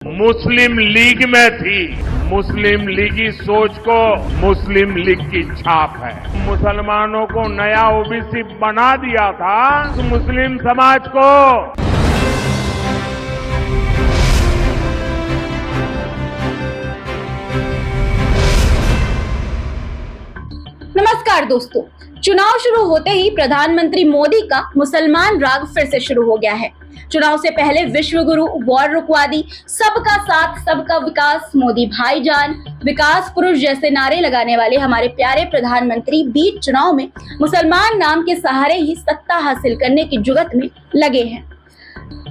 मुस्लिम league में थी। मुस्लिम लीगी सोच को मुस्लिम लीग की छाप है। मुसलमानों को नया ओबीसी बना दिया था मुस्लिम समाज को। नमस्कार दोस्तों, चुनाव शुरू होते ही प्रधानमंत्री मोदी का मुसलमान राग फिर से शुरू हो गया है। चुनाव से पहले विश्व गुरु, वॉर रुकवादी, सबका साथ सबका विकास, मोदी भाईजान, विकास पुरुष जैसे नारे लगाने वाले हमारे प्यारे प्रधानमंत्री बीच चुनाव में मुसलमान नाम के सहारे ही सत्ता हासिल करने की जुगत में लगे हैं।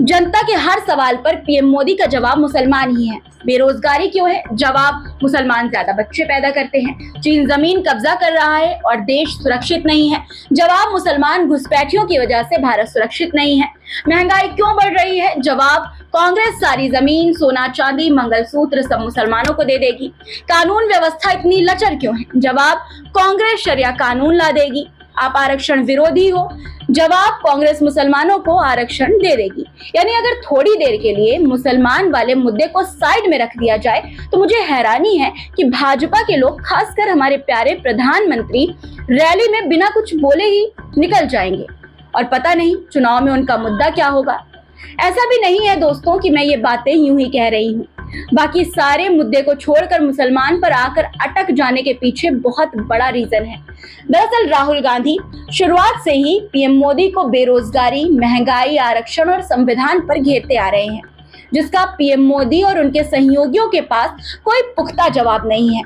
जनता के हर सवाल पर पीएम मोदी का जवाब मुसलमान ही है। बेरोजगारी क्यों है? जवाब मुसलमान ज्यादा बच्चे पैदा करते हैं। चीन जमीन कब्जा कर रहा है और देश सुरक्षित नहीं है। जवाब मुसलमान घुसपैठियों की वजह से भारत सुरक्षित नहीं है। महंगाई क्यों बढ़ रही है? जवाब कांग्रेस सारी जमीन, सोना चांदी, मंगलसूत्र सब मुसलमानों को दे देगी। कानून व्यवस्था इतनी लचर क्यों है? जवाब कांग्रेस शरिया कानून ला देगी। आप आरक्षण विरोधी हो? जवाब कांग्रेस मुसलमानों को आरक्षण दे देगी। यानी अगर थोड़ी देर के लिए मुसलमान वाले मुद्दे को साइड में रख दिया जाए तो मुझे हैरानी है कि भाजपा के लोग, खासकर हमारे प्यारे प्रधानमंत्री, रैली में बिना कुछ बोले ही निकल जाएंगे और पता नहीं चुनाव में उनका मुद्दा क्या होगा। ऐसा भी नहीं है दोस्तों कि मैं ये बातें यूं ही कह रही हूँ। बाकी सारे मुद्दे को छोड़कर मुसलमान पर आकर अटक जाने के पीछे बहुत बड़ा रीजन है। दरअसल राहुल गांधी शुरुआत से ही पीएम मोदी को बेरोजगारी, महंगाई, आरक्षण और संविधान पर घेरते आ रहे हैं, जिसका पीएम मोदी और उनके सहयोगियों के पास कोई पुख्ता जवाब नहीं है।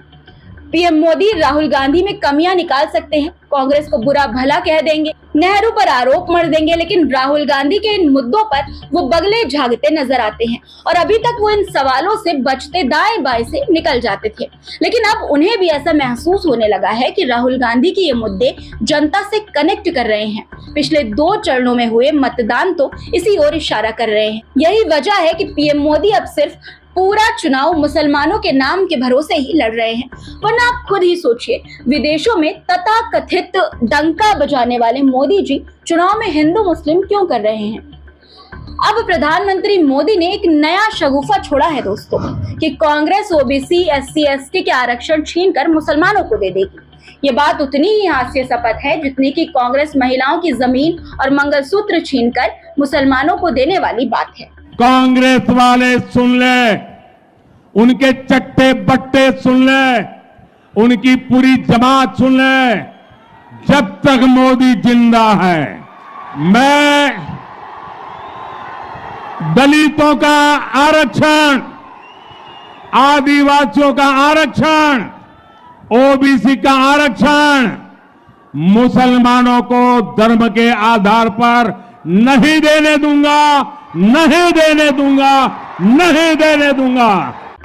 पीएम मोदी राहुल गांधी में कमियां निकाल सकते हैं, कांग्रेस को बुरा भला कह देंगे, नेहरू पर आरोप मढ़ देंगे, लेकिन राहुल गांधी के इन मुद्दों पर वो बगले झागते नजर आते हैं और अभी तक वो इन सवालों से बचते दाएं बाएं से निकल जाते थे। लेकिन अब उन्हें भी ऐसा महसूस होने लगा है कि राहुल गांधी के ये मुद्दे जनता से कनेक्ट कर रहे हैं। पिछले 2 चरणों में हुए मतदान तो इसी ओर इशारा कर रहे हैं। यही वजह है कि पीएम मोदी अब सिर्फ पूरा चुनाव मुसलमानों के नाम के भरोसे ही लड़ रहे हैं। वरना आप खुद ही सोचिए, विदेशों में तथाकथित डंका बजाने वाले मोदी जी चुनाव में हिंदू मुस्लिम क्यों कर रहे हैं? अब प्रधानमंत्री मोदी ने एक नया शगुफा छोड़ा है दोस्तों कि कांग्रेस ओबीसी, एससी, एसटी के आरक्षण छीनकर मुसलमानों को दे देगी। ये बात उतनी ही हास्यास्पद है जितनी कि कांग्रेस महिलाओं की जमीन और मंगलसूत्र छीनकर मुसलमानों को देने वाली बात है। कांग्रेस वाले सुन ले, उनके चट्टे बट्टे सुन ले, उनकी पूरी जमात सुन ले। जब तक मोदी जिंदा है, मैं दलितों का आरक्षण, आदिवासियों का आरक्षण, ओबीसी का आरक्षण मुसलमानों को धर्म के आधार पर नहीं देने दूंगा, नहीं देने दूंगा, नहीं देने दूंगा।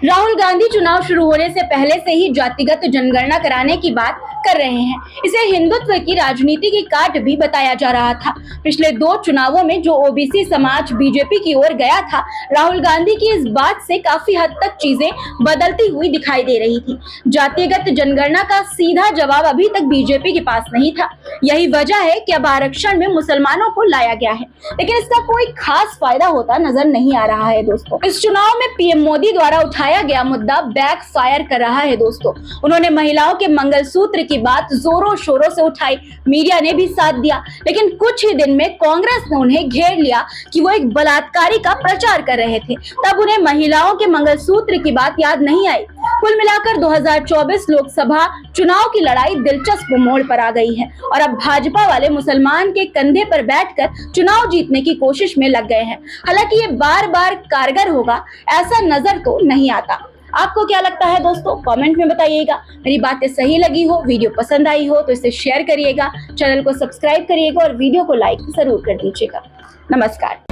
राहुल गांधी चुनाव शुरू होने से पहले से ही जातिगत जनगणना कराने की बात कर रहे हैं। इसे हिंदुत्व की राजनीति की काट भी बताया जा रहा था। पिछले 2 चुनावों में जो ओबीसी समाज बीजेपी की ओर गया था, राहुल गांधी की इस बात से काफी हद तक चीजें बदलती हुई दिखाई दे रही थी। जातिगत जनगणना का सीधा जवाब अभी तक बीजेपी के पास नहीं था। यही वजह है कि अब आरक्षण में मुसलमानों को लाया गया है, लेकिन इसका कोई खास फायदा होता नजर नहीं आ रहा है दोस्तों। इस चुनाव में पीएम मोदी द्वारा उठाया गया मुद्दा बैक फायर कर रहा है दोस्तों। उन्होंने महिलाओं के मंगलसूत्र की बात जोरों शोरों से उठाई, मीडिया ने भी साथ दिया, लेकिन कुछ ही दिन में कांग्रेस ने उन्हें घेर लिया कि वो एक बलात्कारी का प्रचार कर रहे थे। तब उन्हें महिलाओं के मंगलसूत्र की बात याद नहीं आई। कुल मिलाकर 2024 लोकसभा चुनाव की लड़ाई दिलचस्प मोड़ पर आ गई है और अब भाजपा वाले मुसलमान के कंधे पर बैठकर चुनाव जीतने की कोशिश में लग गए हैं। हालांकि ये बार बार कारगर होगा ऐसा नजर तो नहीं आता। आपको क्या लगता है दोस्तों? कमेंट में बताइएगा। मेरी बातें सही लगी हो, वीडियो पसंद आई हो तो इसे शेयर करिएगा, चैनल को सब्सक्राइब करिएगा और वीडियो को लाइक जरूर कर दीजिएगा। नमस्कार।